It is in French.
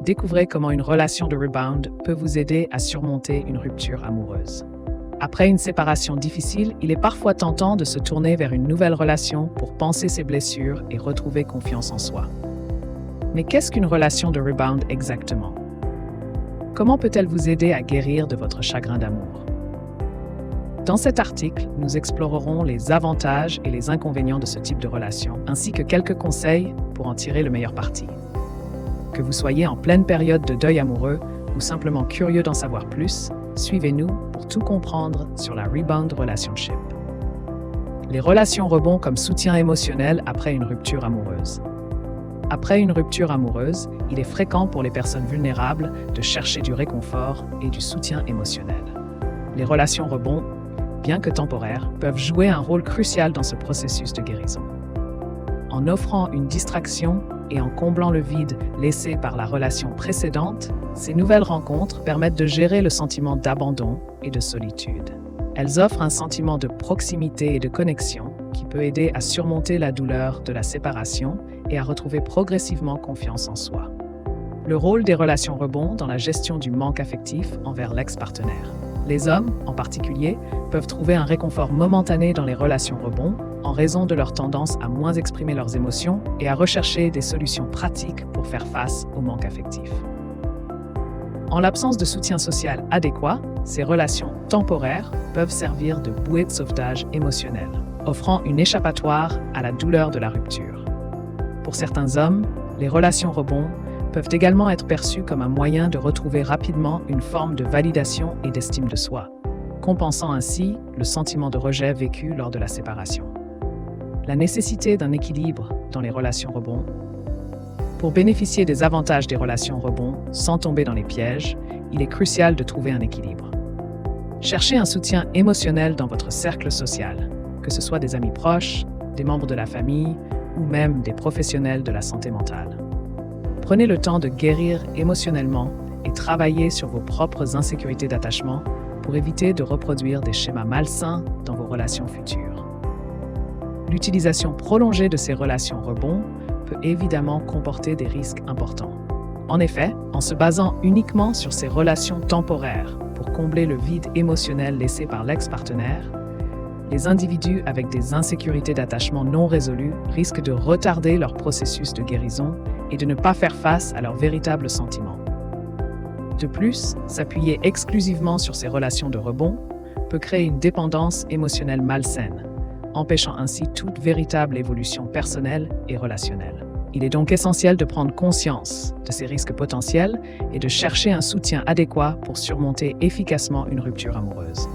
Découvrez comment une relation de rebound peut vous aider à surmonter une rupture amoureuse. Après une séparation difficile, il est parfois tentant de se tourner vers une nouvelle relation pour panser ses blessures et retrouver confiance en soi. Mais qu'est-ce qu'une relation de rebound exactement? Comment peut-elle vous aider à guérir de votre chagrin d'amour? Dans cet article, nous explorerons les avantages et les inconvénients de ce type de relation, ainsi que quelques conseils pour en tirer le meilleur parti. Que vous soyez en pleine période de deuil amoureux ou simplement curieux d'en savoir plus, suivez-nous pour tout comprendre sur la Rebound Relationship. Les relations rebond comme soutien émotionnel après une rupture amoureuse. Après une rupture amoureuse, il est fréquent pour les personnes vulnérables de chercher du réconfort et du soutien émotionnel. Les relations rebond, bien que temporaires, peuvent jouer un rôle crucial dans ce processus de guérison. En offrant une distraction et en comblant le vide laissé par la relation précédente, ces nouvelles rencontres permettent de gérer le sentiment d'abandon et de solitude. Elles offrent un sentiment de proximité et de connexion qui peut aider à surmonter la douleur de la séparation et à retrouver progressivement confiance en soi. Le rôle des relations rebond dans la gestion du manque affectif envers l'ex-partenaire. Les hommes, en particulier, peuvent trouver un réconfort momentané dans les relations rebond en raison de leur tendance à moins exprimer leurs émotions et à rechercher des solutions pratiques pour faire face au manque affectif. En l'absence de soutien social adéquat, ces relations temporaires peuvent servir de bouée de sauvetage émotionnel, offrant une échappatoire à la douleur de la rupture. Pour certains hommes, les relations rebond peuvent également être perçues comme un moyen de retrouver rapidement une forme de validation et d'estime de soi, compensant ainsi le sentiment de rejet vécu lors de la séparation. La nécessité d'un équilibre dans les relations rebond. Pour bénéficier des avantages des relations rebond sans tomber dans les pièges, il est crucial de trouver un équilibre. Cherchez un soutien émotionnel dans votre cercle social, que ce soit des amis proches, des membres de la famille ou même des professionnels de la santé mentale. Prenez le temps de guérir émotionnellement et travailler sur vos propres insécurités d'attachement pour éviter de reproduire des schémas malsains dans vos relations futures. L'utilisation prolongée de ces relations rebond peut évidemment comporter des risques importants. En effet, en se basant uniquement sur ces relations temporaires pour combler le vide émotionnel laissé par l'ex-partenaire, les individus avec des insécurités d'attachement non résolues risquent de retarder leur processus de guérison et de ne pas faire face à leurs véritables sentiments. De plus, s'appuyer exclusivement sur ces relations de rebond peut créer une dépendance émotionnelle malsaine, empêchant ainsi toute véritable évolution personnelle et relationnelle. Il est donc essentiel de prendre conscience de ces risques potentiels et de chercher un soutien adéquat pour surmonter efficacement une rupture amoureuse.